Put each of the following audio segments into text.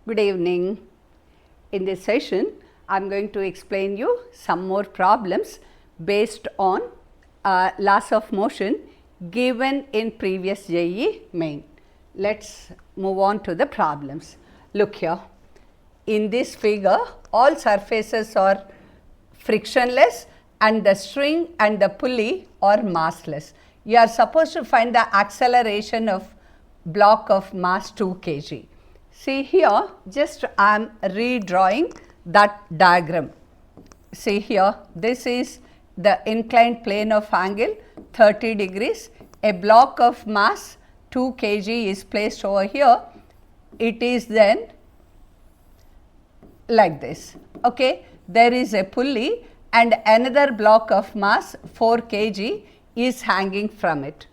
Good evening. In this session, I am going to explain you some more problems based on laws of motion given in previous JEE main. Let us move on to the problems. Look here, in this figure all surfaces are frictionless and the string and the pulley are massless. You are supposed to find the acceleration of block of mass 2 kg. See here, just I am redrawing that diagram. See here, this is the inclined plane of angle 30 degrees. A block of mass 2 kg is placed over here. It is then like this. Okay, there is a pulley and another block of mass 4 kg is hanging from it.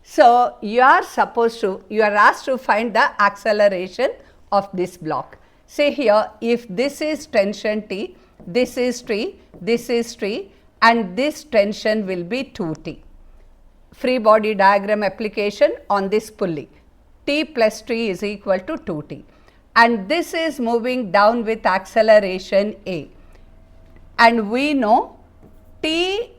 So, you are asked to find the acceleration of this block. Say here, if this is tension T, this is T, this is T, and this tension will be 2T. Free body diagram application on this pulley. T plus T is equal to 2T. And this is moving down with acceleration A. And we know T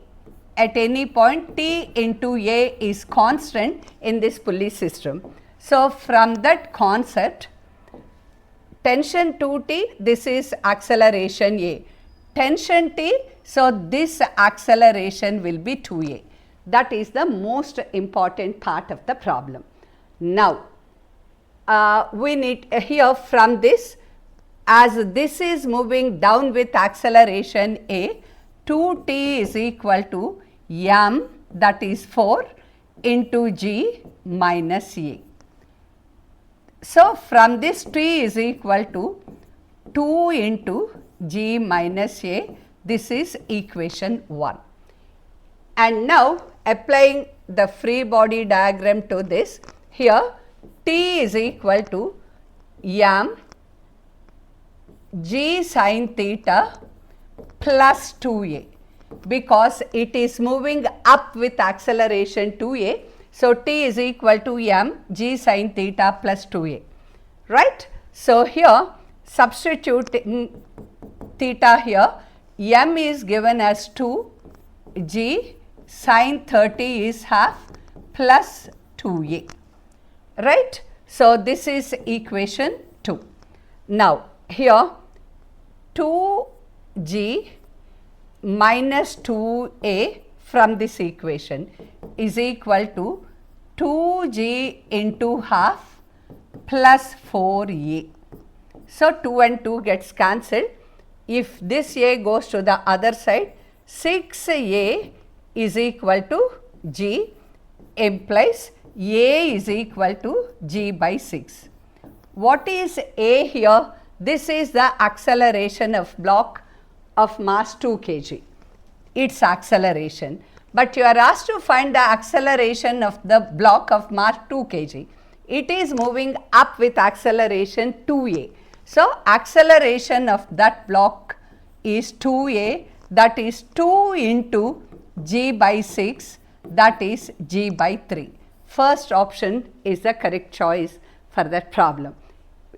at any point T into A is constant in this pulley system. So, from that concept, tension 2T, this is acceleration A. Tension T, so this acceleration will be 2A. That is the most important part of the problem. Now, we need here from this, as this is moving down with acceleration A, 2T is equal to m, that is 4, into G minus A. So, from this T is equal to 2 into G minus A, this is equation 1. And now, applying the free body diagram to this, here T is equal to m G sin theta plus 2A, because it is moving up with acceleration 2A. So, T is equal to m G sin theta plus 2A, right. So, here substituting theta here, m is given as 2, G sin 30 is half plus 2A, right. So, this is equation 2. Now, here 2G minus 2A from this equation is equal to 2G into half plus 4A. So, 2 and 2 gets cancelled. If this A goes to the other side, 6A is equal to G, implies A is equal to G by 6. What is A here? This is the acceleration of block of mass 2 kg, its acceleration. But you are asked to find the acceleration of the block of mass 2 kg. It is moving up with acceleration 2A. So, acceleration of that block is 2A, that is 2 into G by 6, that is G by 3. First option is the correct choice for that problem.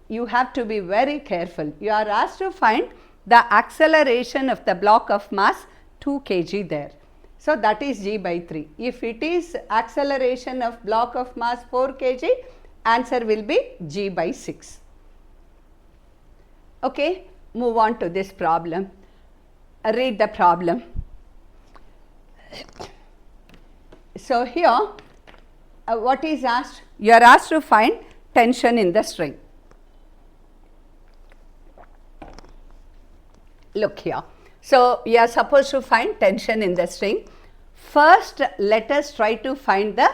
You have to be very careful. You are asked to find the acceleration of the block of mass 2 kg there. So, that is G by 3. If it is acceleration of block of mass 4 kg, answer will be G by 6. Okay, move on to this problem. Read the problem. So, here what is asked? You are asked to find tension in the string. Look here. So, you are supposed to find tension in the string. First, let us try to find the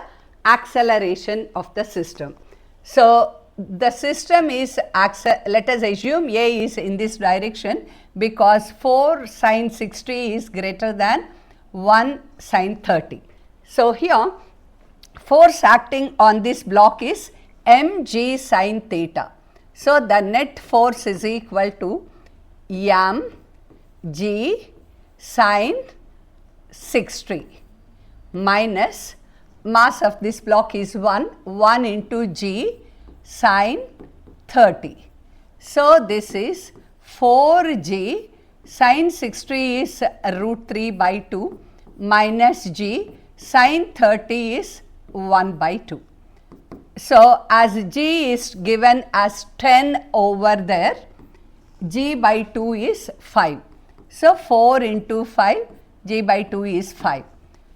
acceleration of the system. So, the system is, let us assume A is in this direction, because 4 sin 60 is greater than 1 sin 30. So, here force acting on this block is mg sin theta. So, the net force is equal to m G sin 60 minus mass of this block is 1 into G sin 30. So this is 4g sin 60 is root 3 by 2 minus g sin 30 is 1 by 2. So as g is given as 10 over there, g by 2 is 5. So 4 into 5, g by 2 is 5.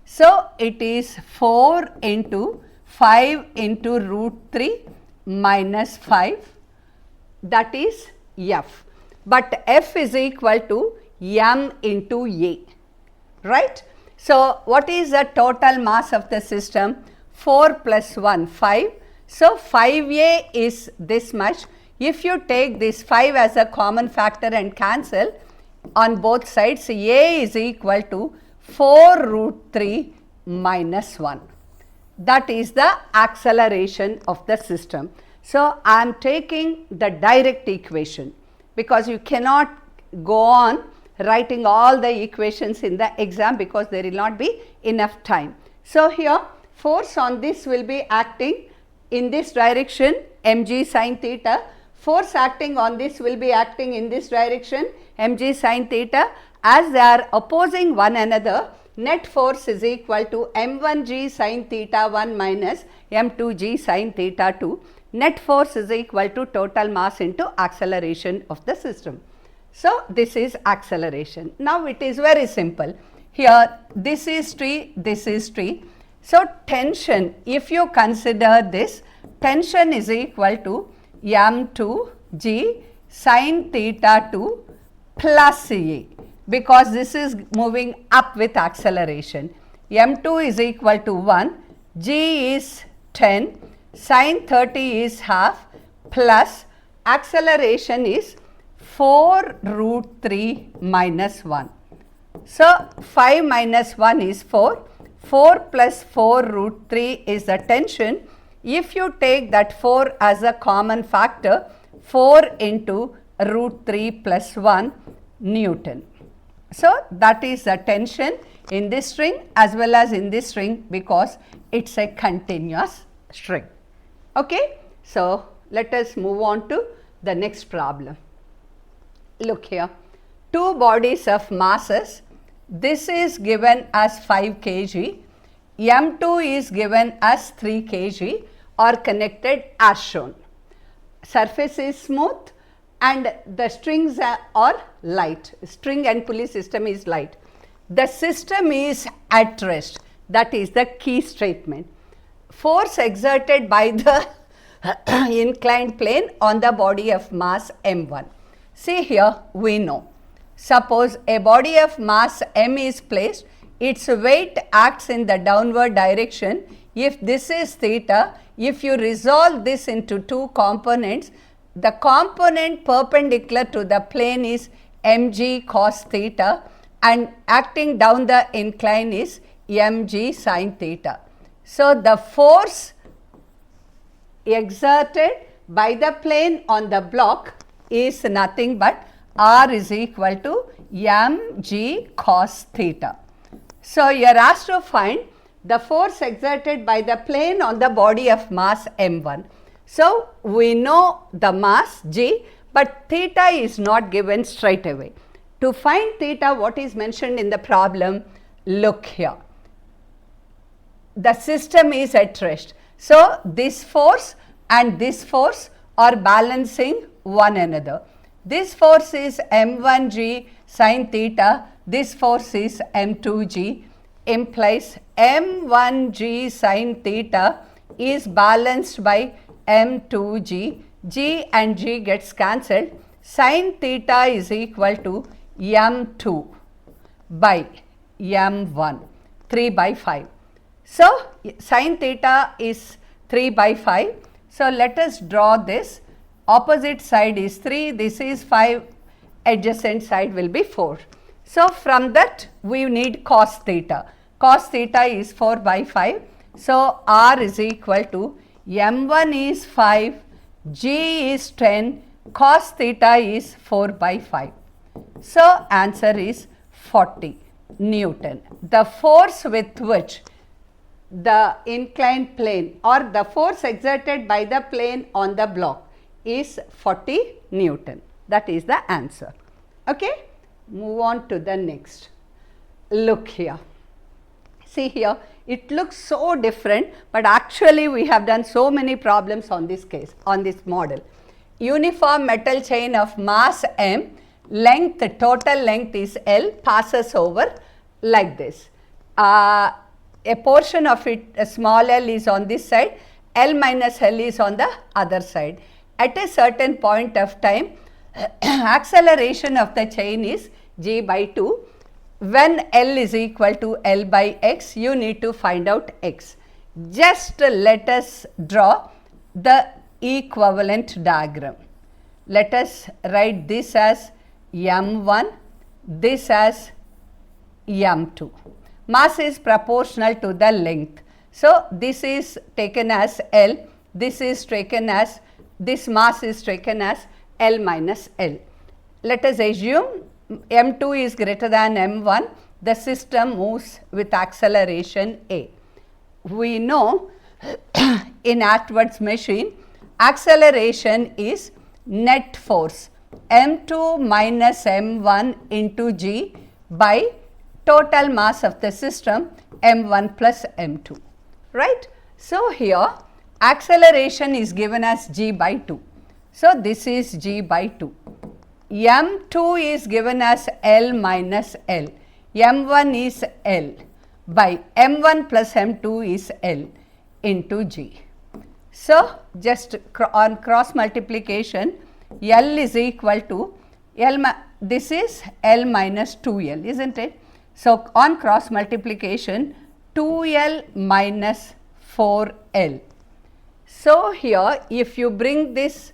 So it is 4 into 5 into root 3 minus 5, that is f. But f is equal to m into a, right? So what is the total mass of the system? 4 plus 1, 5. So 5a is this much. If you take this 5 as a common factor and cancel on both sides, a is equal to 4 root 3 minus 1. That is the acceleration of the system. So I am taking the direct equation because you cannot go on writing all the equations in the exam because there will not be enough time. So here force on this will be acting in this direction, mg sin theta. Force acting on this will be acting in this direction, mg sin theta. As they are opposing one another, net force is equal to m1g sin theta 1 minus m2g sin theta 2. Net force is equal to total mass into acceleration of the system. So this is acceleration. Now it is very simple. Here this is T, this is T. So tension, if you consider this, tension is equal to m2g sin theta 2 plus a, because this is moving up with acceleration. m2 is equal to 1, g is 10, sin 30 is half, plus acceleration is 4 root 3 minus 1. So 5 minus 1 is 4, 4 plus 4 root 3 is the tension. If you take that 4 as a common factor, 4 into root 3 plus 1 Newton. So that is the tension in this string as well as in this string because it is a continuous string. Okay. So let us move on to the next problem. Look here, two bodies of masses. This is given as 5 kg, m2 is given as 3 kg, are connected as shown. Surface is smooth and the strings are light. String and pulley system is light. The system is at rest. That is the key statement. Force exerted by the inclined plane on the body of mass m1. See here, we know. Suppose a body of mass m is placed, its weight acts in the downward direction. If this is theta, if you resolve this into two components, the component perpendicular to the plane is mg cos theta and acting down the incline is mg sin theta. So the force exerted by the plane on the block is nothing but R is equal to mg cos theta. So you are asked to find the force exerted by the plane on the body of mass m1. So we know the mass g, but theta is not given straight away. To find theta, what is mentioned in the problem? Look here. The system is at rest. So this force and this force are balancing one another. This force is m1g sin theta, this force is m2g, implies m1g sin theta is balanced by m2g, g and g gets cancelled, sin theta is equal to m2 by m1, 3 by 5. So sin theta is 3 by 5. So let us draw this. Opposite side is 3, this is 5, adjacent side will be 4. So from that we need cos theta. Cos theta is 4 by 5. So R is equal to m1 is 5, g is 10, cos theta is 4 by 5. So answer is 40 Newton. The force with which the inclined plane or the force exerted by the plane on the block is 40 Newton. That is the answer. Okay, move on to the next. Look here. See here, it looks so different, but actually we have done so many problems on this case, on this model. Uniform metal chain of mass m, length, total length is L, passes over like this. A portion of it, a small l is on this side, L minus L is on the other side. At a certain point of time, acceleration of the chain is g by 2. When L is equal to L by x, you need to find out x. Just let us draw the equivalent diagram. Let us write this as m1, this as m2. Mass is proportional to the length. So, this is taken as L, this is taken as, this mass is taken as L minus L. Let us assume m2 is greater than m1, the system moves with acceleration a. We know in Atwood's machine, acceleration is net force m2 minus m1 into g by total mass of the system m1 plus m2, right. So, here acceleration is given as g by 2. So, this is g by 2. m2 is given as L minus L, m1 is L by m1 plus m2 is L into g. So, just on cross multiplication, L is equal to L, this is L minus 2L, isn't it? So, on cross multiplication, 2L minus 4L. So, here if you bring this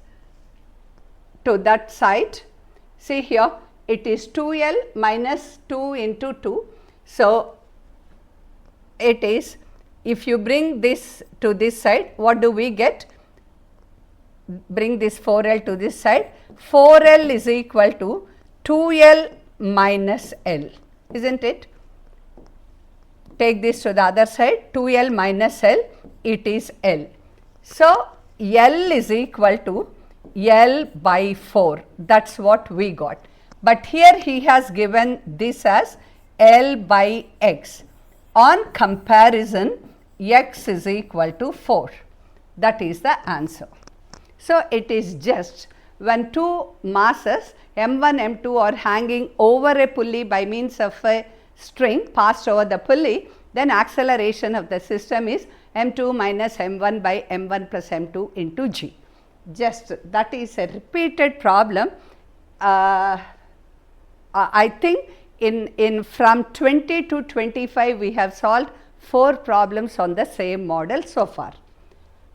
to that side, see here it is 2L minus 2 into 2. So, it is, if you bring this to this side, what do we get? Bring this 4L to this side, 4L is equal to 2L minus L, isn't it? Take this to the other side, 2L minus L, it is L. So, L is equal to L by 4, that is what we got. But here he has given this as L by x. On comparison, x is equal to 4, that is the answer. So, it is just when two masses m1, m2 are hanging over a pulley by means of a string passed over the pulley, then acceleration of the system is m2 minus m1 by m1 plus m2 into g. Just that is a repeated problem. I think in from 20 to 25 we have solved 4 problems on the same model so far.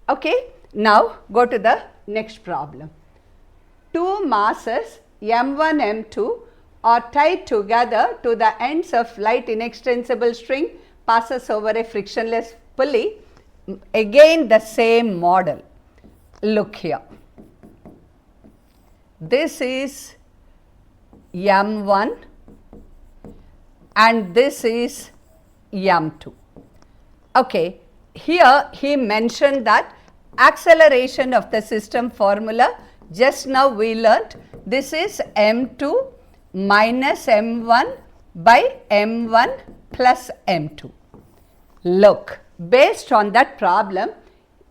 Okay. Now, go to the next problem. Two masses m1, m2 are tied together to the ends of light inextensible string, passes over a frictionless pulley. Again the same model. Look here. This is m1 and this is m2. Okay. Here he mentioned that acceleration of the system formula, just now we learnt, this is m2 minus m1 by m1 plus m2. Look, based on that problem,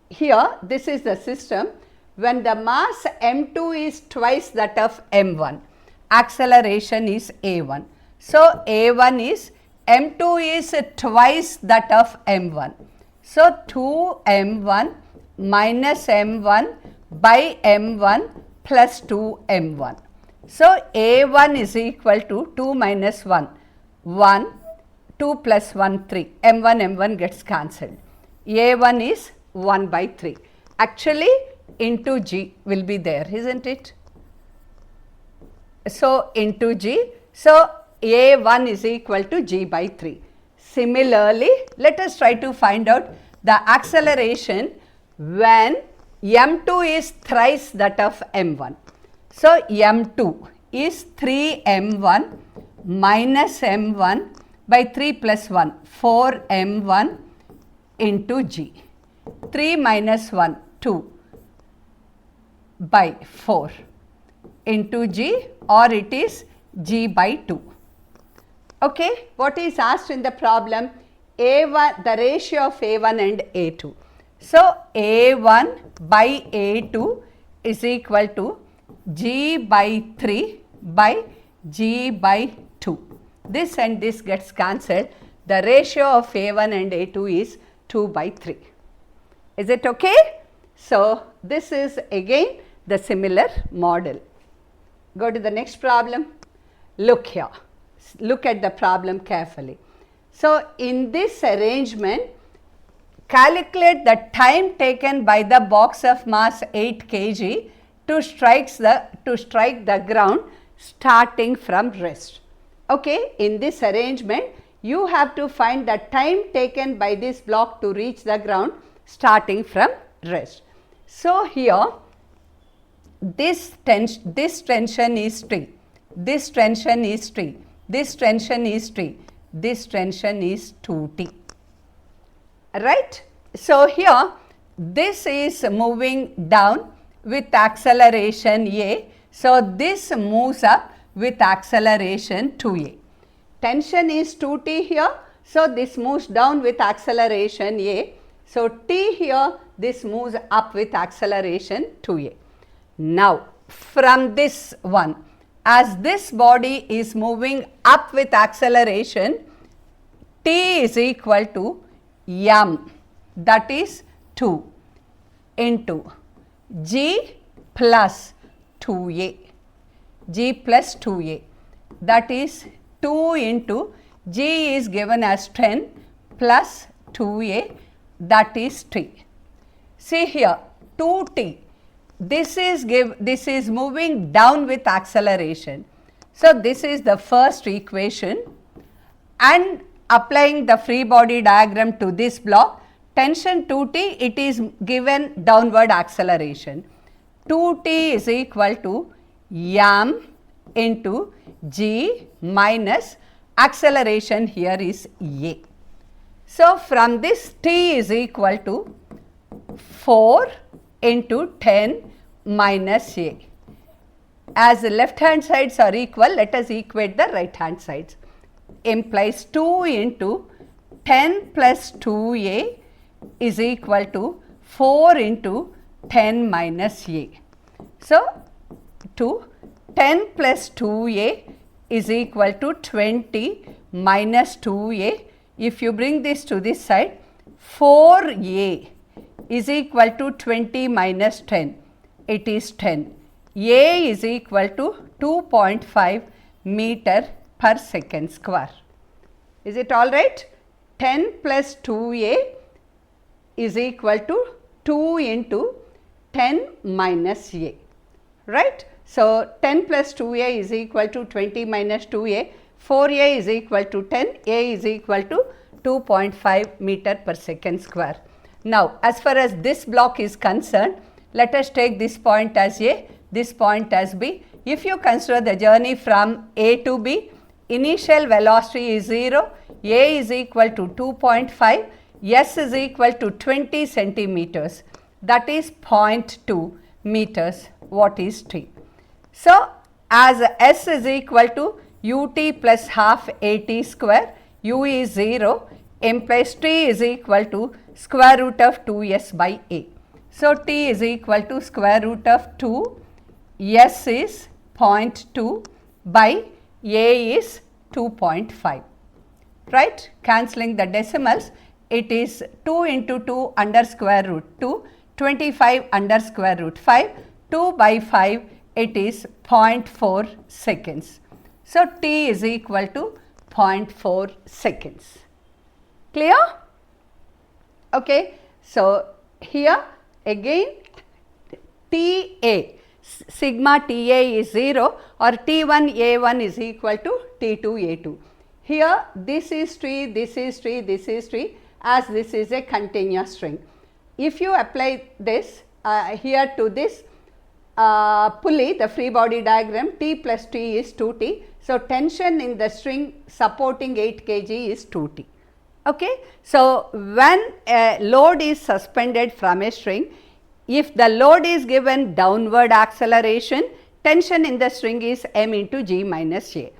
here this is the system. When the mass m2 is twice that of m1, acceleration is a1. So, a1 is, m2 is twice that of m1. So, 2m1 minus m1 by m1 plus 2m1. So, a1 is equal to 2 minus 1, 1, 2 plus 1, 3, m1 gets cancelled. a1 is 1 by 3. Actually, into g will be there, isn't it? So, into g. So, a1 is equal to g by 3. Similarly, let us try to find out the acceleration when m2 is thrice that of m1. So, m2 is 3m1 minus m1 by 3 plus 1, 4m1 into g. 3 minus 1, 2. by 4 into G, or it is G by 2. Okay, what is asked in the problem? A1, the ratio of A1 and A2. So, A1 by A2 is equal to G by 3 by G by 2. This and this gets cancelled. The ratio of A1 and A2 is 2 by 3. Is it okay? So, this is again the similar model. Go to the next problem. Look here. Look at the problem carefully. So, in this arrangement, calculate the time taken by the box of mass 8 kg to strike the ground starting from rest. Okay, in this arrangement, you have to find the time taken by this block to reach the ground starting from rest. So, here this tension is T, this tension is T, this tension is T, this tension is 2T, right. So, here this is moving down with acceleration A. So, this moves up with acceleration 2A. Tension is 2T here. So, this moves down with acceleration A. So, T here, this moves up with acceleration 2A. Now, from this one, as this body is moving up with acceleration, T is equal to m, that is 2 into G plus 2A, G plus 2A, that is 2 into G is given as 10 plus 2A, that is T. See here 2T, this is moving down with acceleration. So, this is the first equation, and applying the free body diagram to this block, tension 2T, it is given downward acceleration. 2T is equal to m into G minus acceleration here is A. So, from this T is equal to 4 into 10 minus A. As the left hand sides are equal, let us equate the right hand sides. Implies 2 into 10 plus 2A is equal to 4 into 10 minus A. So, 10 plus 2A is equal to 20 minus 2A. If you bring this to this side, 4A is equal to 20 minus 10, it is 10. A is equal to 2.5 meter per second square. Is it all right? 10 plus 2A is equal to 2 into 10 minus A, right. So, 10 plus 2A is equal to 20 minus 2A, 4A is equal to 10, A is equal to 2.5 meter per second square. Now, as far as this block is concerned, let us take this point as A, this point as B. If you consider the journey from A to B, initial velocity is 0, A is equal to 2.5, S is equal to 20 centimeters, that is 0.2 meters, what is T. So, as S is equal to ut plus half at square, u is 0, implies T is equal to square root of 2s by A. So, T is equal to square root of 2, S is 0.2 by A is 2.5, right. Cancelling the decimals, it is 2 into 2 under square root 2, 25 under square root 5, 2 by 5, it is 0.4 seconds. So, T is equal to 0.4 seconds. Clear? Okay. So, here again TA, sigma TA is 0 or T1 A1 is equal to T2 A2. Here this is T, this is T, this is T, as this is a continuous string. If you apply this here to this pulley, the free body diagram, T plus T is 2T. So, tension in the string supporting 8 kg is 2T. Okay. So, when a load is suspended from a string, if the load is given downward acceleration, tension in the string is m into g minus a.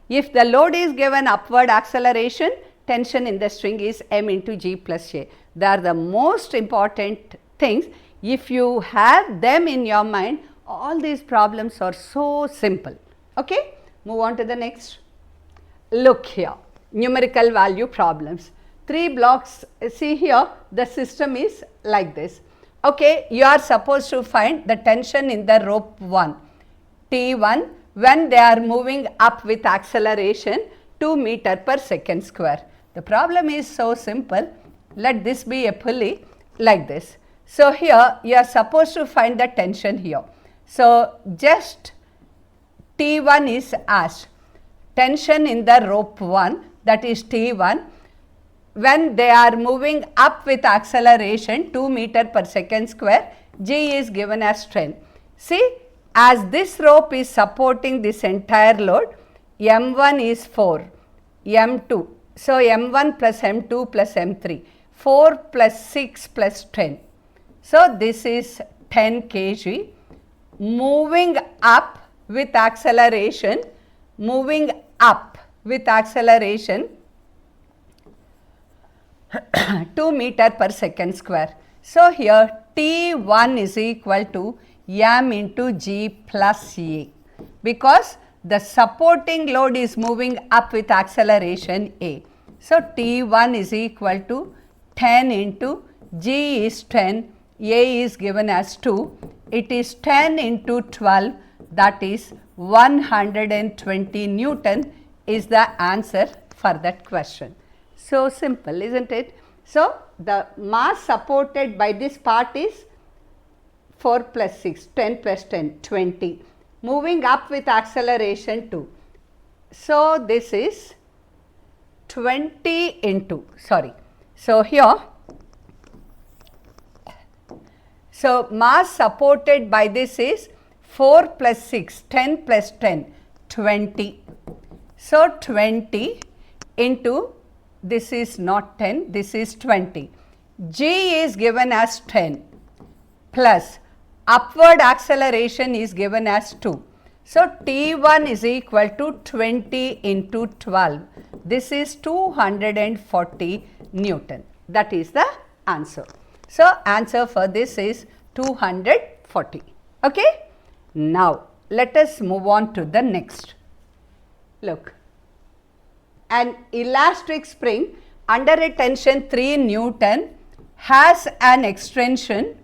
If the load is given upward acceleration, tension in the string is m into g plus a. They are the most important things. If you have them in your mind, all these problems are so simple. Okay? Move on to the next. Look here, numerical value problems. 3 blocks, see here, the system is like this. Okay, you are supposed to find the tension in the rope 1, T1, when they are moving up with acceleration 2 meter per second square. The problem is so simple. Let this be a pulley like this. So here you are supposed to find the tension here. So just T1 is asked. Tension in the rope 1, that is T1, when they are moving up with acceleration 2 meter per second square, G is given as 10. See, as this rope is supporting this entire load, M1 is 4, M2. So M1 plus M2 plus M3, 4 plus 6 plus 10. So this is 10 kg moving up with acceleration, 2 meter per second square. So here T1 is equal to m into g plus a, because the supporting load is moving up with acceleration a. So T1 is equal to 10 into g is 10, a is given as 2. It is 10 into 12, that is 120 Newton is the answer for that question. So simple, isn't it? So the mass supported by this part is 4 plus 6, 10 plus 10, 20. Moving up with acceleration 2. So this is 20 into, so here, so mass supported by this is 4 plus 6, 10 plus 10, 20. So 20 into, this is not 10, this is 20. G is given as 10 plus upward acceleration is given as 2. So T1 is equal to 20 into 12. This is 240 Newton. That is the answer. So answer for this is 240. Okay? Now let us move on to the next. Look, an elastic spring under a tension 3 Newton has an extension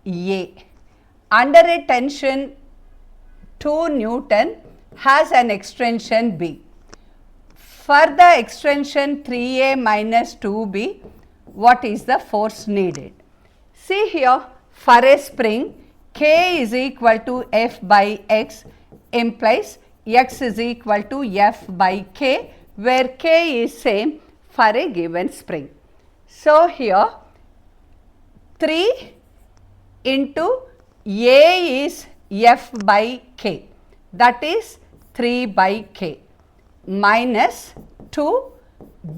A. Under a tension 2 Newton has an extension B. For the extension 3A minus 2B, what is the force needed? See here, for a spring, K is equal to F by X implies X is equal to F by K, where K is same for a given spring. So here 3 into A is F by K, that is 3 by K, minus 2,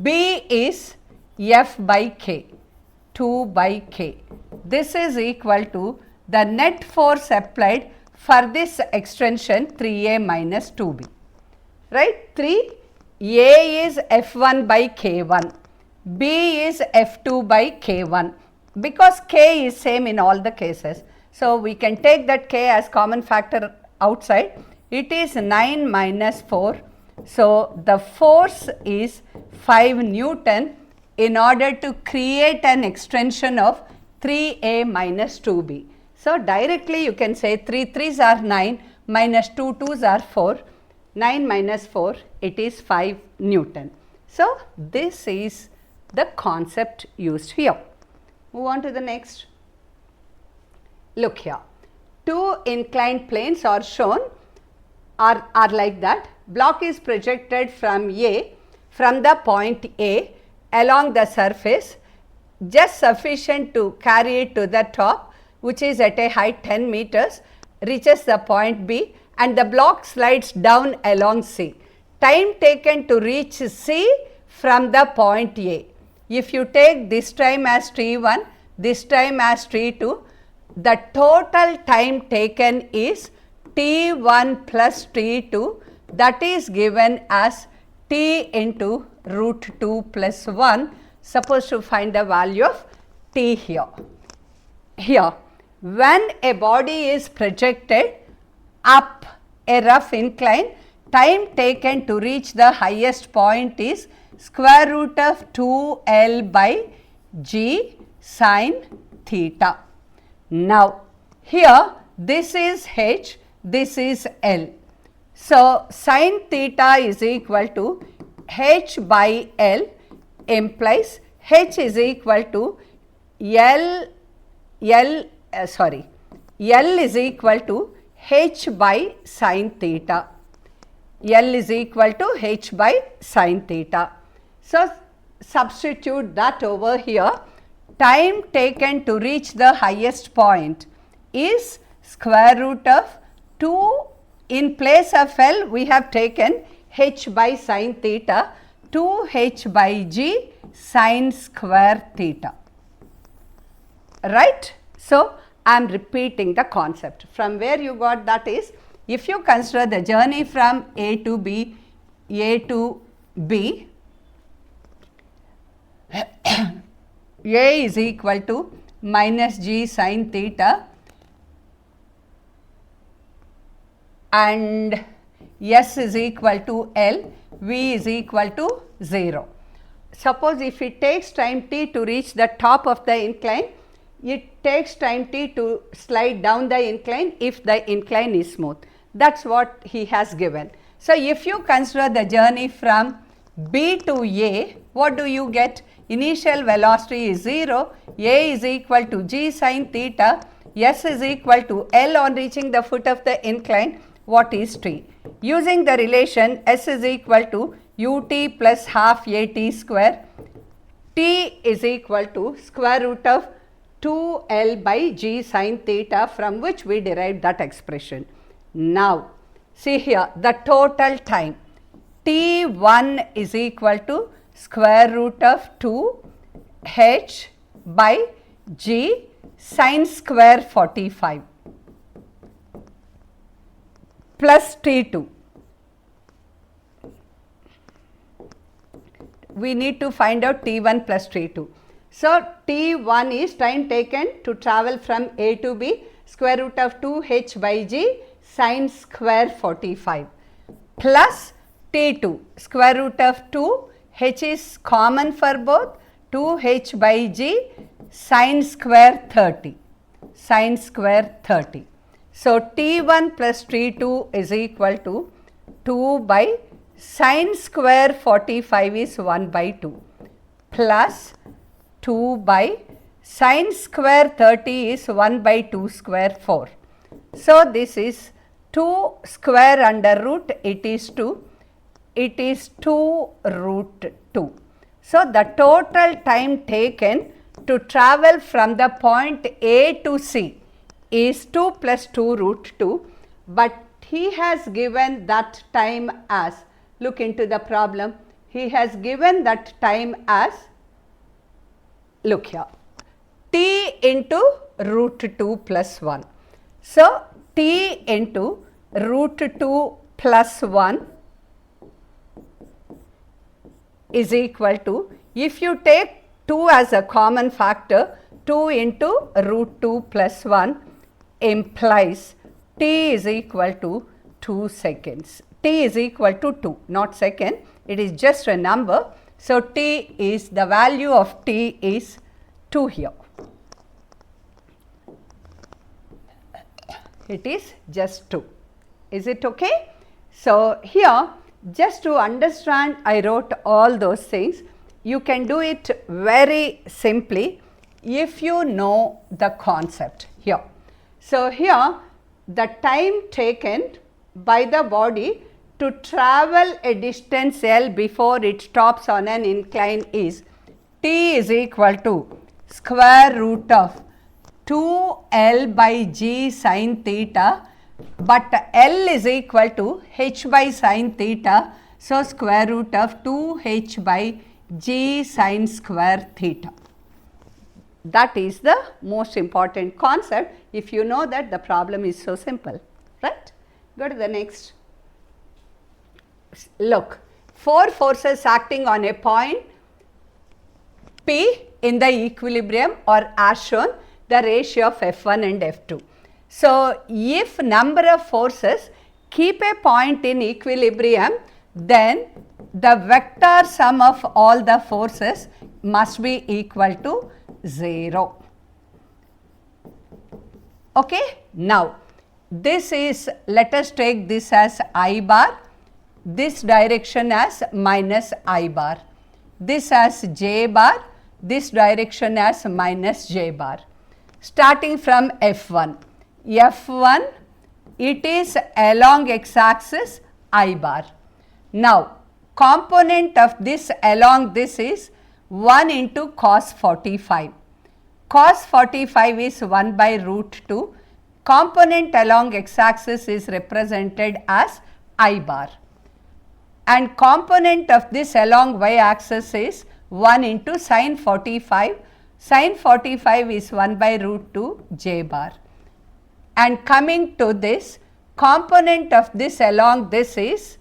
B is F by K, 2 by K. This is equal to the net force applied for this extension 3A minus 2B, right? 3, A is F1 by K1, B is F2 by K1, because K is same in all the cases. So we can take that K as common factor outside. It is 9 minus 4. So the force is 5 Newton in order to create an extension of 3A minus 2B. So directly you can say 3 3s are 9 minus 2 2s are 4. 9 minus 4, it is 5 Newton. So this is the concept used here. Move on to the next. Look here, 2 inclined planes are shown, are like that. Block is projected from the point A along the surface, just sufficient to carry it to the top, which is at a height 10 meters, reaches the point B, and the block slides down along C. Time taken to reach C from the point A. If you take this time as T1, this time as T2, the total time taken is T1 plus T2, that is given as T into root 2 plus 1. Supposed to find the value of T here. Here, when a body is projected up a rough incline, time taken to reach the highest point is square root of 2L by G sin theta. Now, here this is H, this is L. So, sin theta is equal to H by L implies H is equal to L is equal to H by sin theta. L is equal to H by sin theta. So, substitute that over here. Time taken to reach the highest point is square root of 2. In place of L, we have taken H by sin theta, 2H by G sin square theta. Right? So, I am repeating the concept. From where you got that is, if you consider the journey from A to B, A is equal to minus G sin theta and S is equal to L, V is equal to 0. Suppose if it takes time t to reach the top of the incline, it takes time t to slide down the incline if the incline is smooth. That is what he has given. So, if you consider the journey from B to A, what do you get? Initial velocity is 0, A is equal to G sin theta, S is equal to L on reaching the foot of the incline. What is T? Using the relation S is equal to ut plus half at square, T is equal to square root of 2L by G sin theta, from which we derived that expression. Now, see here the total time T1 is equal to square root of 2H by G sin square 45 plus T2. We need to find out T1 plus T2. So, T1 is time taken to travel from A to B, square root of 2H by G sin square 45 plus T2 square root of 2, H is common for both, 2H by G sin square 30, sin square 30. So, T1 plus T2 is equal to 2 by sin square 45 is 1 by 2 plus 2 by sin square 30 is 1 by 2 square 4. So, this is 2 square under root, it is 2, it is 2 root 2. So, the total time taken to travel from the point A to C is 2 plus 2 root 2, but he has given that time as, look into the problem, he has given that time as, look here, t into root 2 plus 1. So, t into root 2 plus 1 is equal to, if you take 2 as a common factor, 2 into root 2 plus 1 implies t is equal to 2 seconds. T is equal to 2, not second, it is just a number. So, t is, the value of t is 2 here. It is just 2. Is it okay? So, here just to understand, I wrote all those things. You can do it very simply if you know the concept here. So, here the time taken by the body to travel a distance L before it stops on an incline is t is equal to square root of 2L by G sin theta, but L is equal to H by sin theta. So, square root of 2H by G sin square theta. That is the most important concept. If you know that, the problem is so simple, right? Go to the next. Look, 4 forces acting on a point P in the equilibrium or as shown the ratio of F1 and F2. So, if number of forces keep a point in equilibrium, then the vector sum of all the forces must be equal to 0. Okay. Now, this is, let us take this as I bar, this direction as minus I bar, this as J bar, this direction as minus J bar. Starting from F1, F1 it is along x-axis I bar. Now, component of this along this is 1 into cos 45. Cos 45 is 1 by root 2. Component along x-axis is represented as I bar. And component of this along y-axis is 1 into sin 45. Sin 45 is 1 by root 2 J bar. And coming to this, component of this along this is,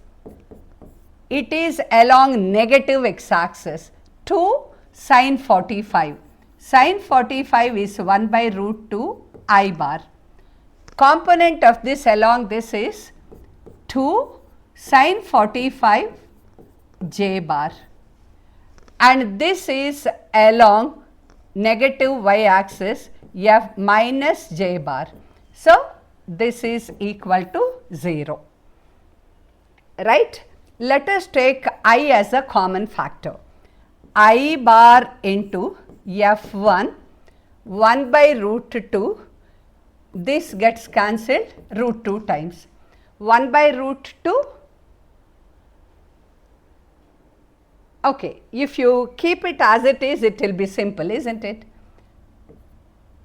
it is along negative x-axis 2 sin 45. Sin 45 is 1 by root 2 I bar. Component of this along this is 2 sin 45 J bar. And this is along negative y-axis F minus J bar. So, this is equal to 0, right. Let us take I as a common factor. I bar into F1, 1 by root 2, this gets cancelled root 2 times. 1 by root 2, okay, if you keep it as it is, it will be simple, isn't it?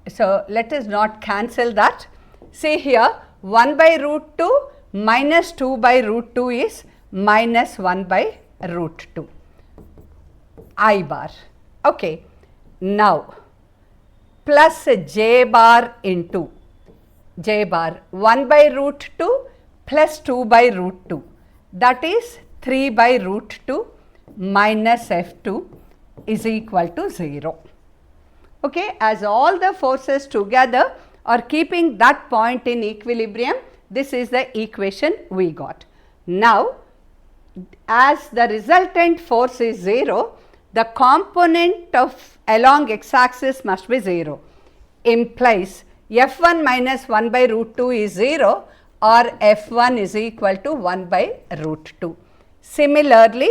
So, let us not cancel that. See here, 1 by root 2 minus 2 by root 2 is minus 1 by root 2 I bar. Okay. Now, plus J bar into J bar 1 by root 2 plus 2 by root 2, that is 3 by root 2 minus F2 is equal to 0. Okay. As all the forces together are keeping that point in equilibrium, this is the equation we got. Now, as the resultant force is 0, the component of along x-axis must be 0, implies F1 minus 1 by root 2 is 0 or F1 is equal to 1 by root 2. Similarly,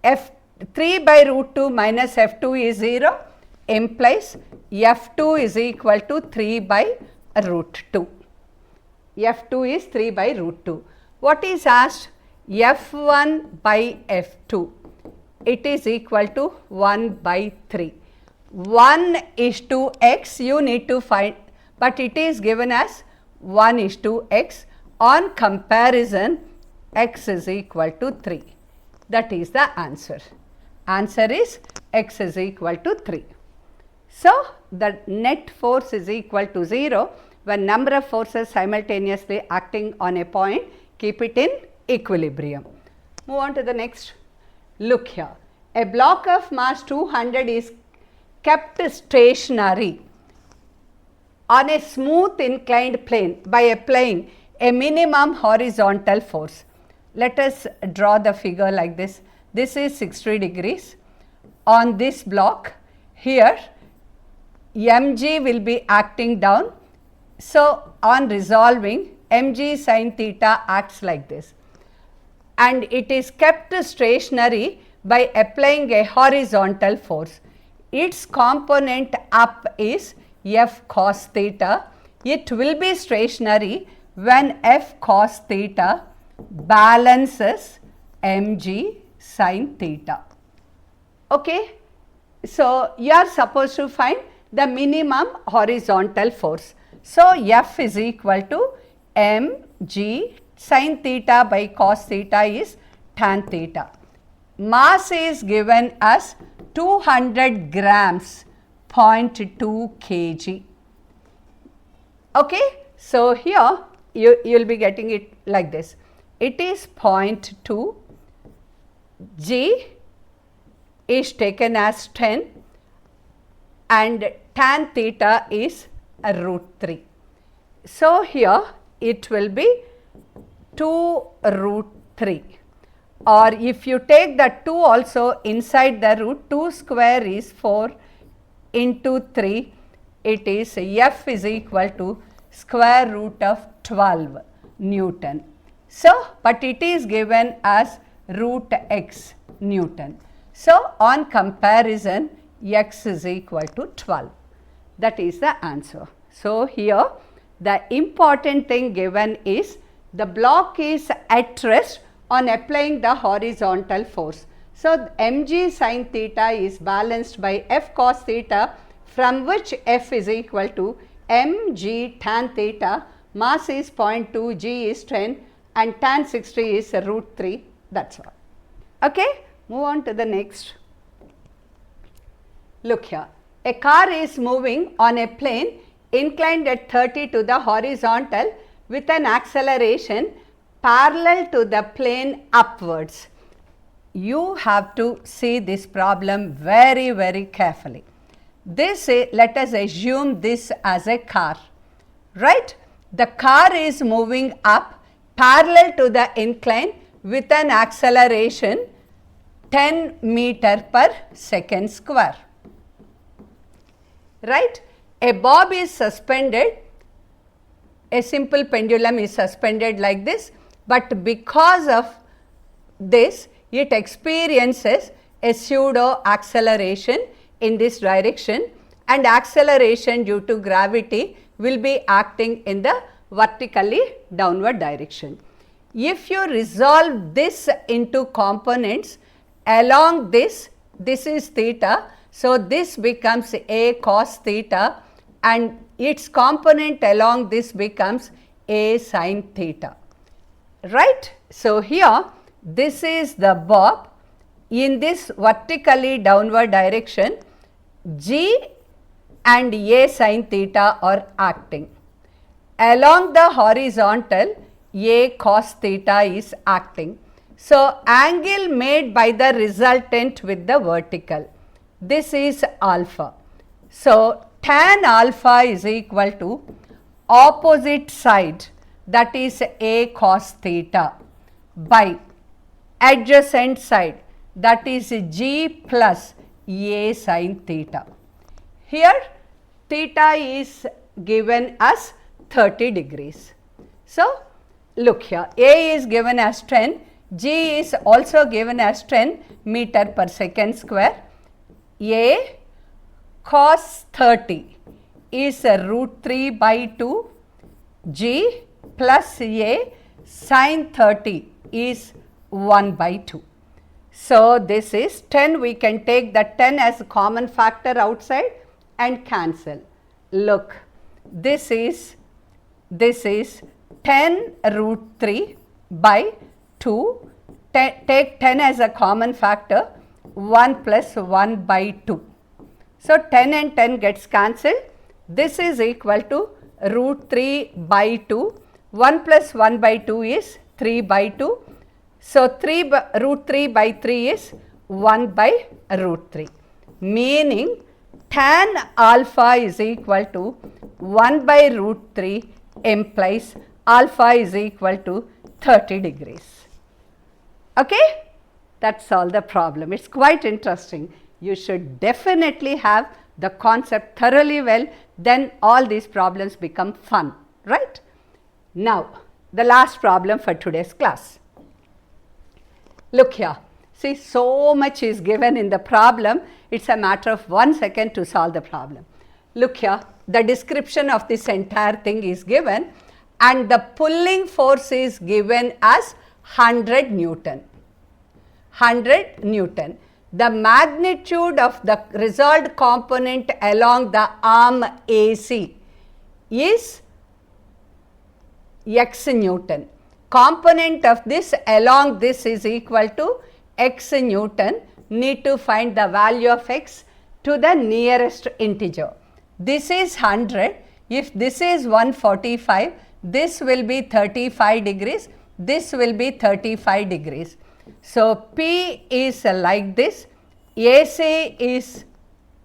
F3 by root 2 minus F2 is 0, implies F2 is equal to 3 by root 2. F2 is 3 by root 2. What is asked? F1 by F2. It is equal to 1 by 3. 1 is to x, you need to find, but it is given as 1 is to x. On comparison, x is equal to 3. That is the answer. Answer is x is equal to 3. So, the net force is equal to 0 when number of forces simultaneously acting on a point keep it in equilibrium. Move on to the next. Look here. A block of mass 200 is kept stationary on a smooth inclined plane by applying a minimum horizontal force. Let us draw the figure like this. This is 60 degrees. On this block, here mg will be acting down. So, on resolving, mg sin theta acts like this, and it is kept stationary by applying a horizontal force. Its component up is f cos theta. It will be stationary when f cos theta balances mg sin theta. Okay. So, you are supposed to find the minimum horizontal force. So, f is equal to mg sin theta by cos theta is tan theta. Mass is given as 200 grams 0.2 kg. Okay, so here you will be getting it like this. It is 0.2, G is taken as 10 and tan theta is √3. So here it will be 2√3, or if you take the 2 also inside the root, 2 square is 4 into 3, it is F is equal to square root of 12 Newton. So, but it is given as root x Newton. So, on comparison, x is equal to 12. That is the answer. So, here the important thing given is the block is at rest on applying the horizontal force. So, mg sin theta is balanced by f cos theta, from which f is equal to mg tan theta, mass is 0.2, g is 10 and tan 60 is √3, that's all. Okay, move on to the next. Look here, a car is moving on a plane inclined at 30 to the horizontal with an acceleration parallel to the plane upwards. You have to see this problem very, very carefully. This is, let us assume this as a car, right? The car is moving up parallel to the incline with an acceleration 10 meter per second square, right? A bob is suspended, a simple pendulum is suspended like this, but because of this it experiences a pseudo acceleration in this direction, and acceleration due to gravity will be acting in the vertically downward direction. If you resolve this into components along this is theta, so this becomes a cos theta and its component along this becomes a sin theta, right? So, here this is the bob, in this vertically downward direction g and a sin theta are acting. Along the horizontal, a cos theta is acting. So, angle made by the resultant with the vertical, this is alpha. So, tan alpha is equal to opposite side, that is a cos theta, by adjacent side, that is g plus a sin theta. Here theta is given as 30 degrees. So, look here, a is given as 10, g is also given as 10 meter per second square. A cos 30 is √3 by 2, g plus a sin 30 is 1 by 2. So, this is 10, we can take the 10 as a common factor outside and cancel. Look, this is 10 √3 by 2, take 10 as a common factor, 1 plus 1 by 2. So, 10 and 10 gets cancelled, this is equal to √3 by 2, 1 plus 1 by 2 is 3 by 2. So, √3 by 3 is 1 by √3, meaning tan alpha is equal to 1 by √3 implies alpha is equal to 30 degrees. Okay? That is all the problem. It is quite interesting. You should definitely have the concept thoroughly well, then all these problems become fun, right? Now, the last problem for today's class. Look here, see, so much is given in the problem, it is a matter of 1 second to solve the problem. Look here, the description of this entire thing is given and the pulling force is given as 100 Newton. 100 Newton. The magnitude of the resolved component along the arm AC is x Newton. Component of this along this is equal to x Newton. Need to find the value of x. to the nearest integer. This is 100. If this is 145, this will be 35 degrees, this will be 35 degrees. So, P is like this, AC is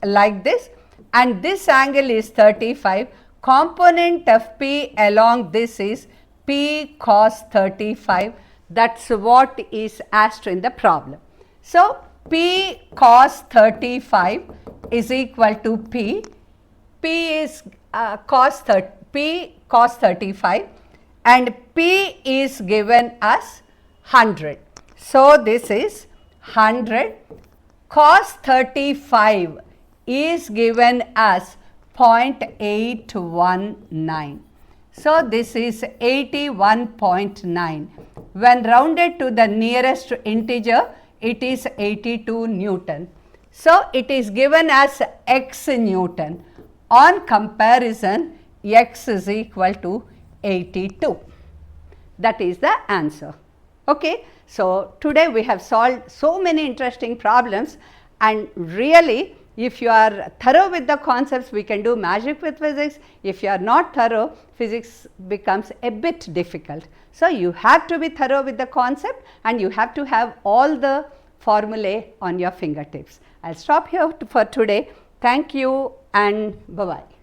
like this, and this angle is 35. Component of P along this is P cos 35. That's what is asked in the problem. So, P cos 35 is equal to P. P is P cos 35 and P is given as 100. So, this is 100. Cos 35 is given as 0.819. So, this is 81.9. When rounded to the nearest integer, it is 82 Newton. So, it is given as x Newton. On comparison, x is equal to 82. That is the answer. Okay. So, today we have solved so many interesting problems, and really if you are thorough with the concepts, we can do magic with physics. If you are not thorough, physics becomes a bit difficult. So, you have to be thorough with the concept and you have to have all the formulae on your fingertips. I will stop here for today. Thank you and bye-bye.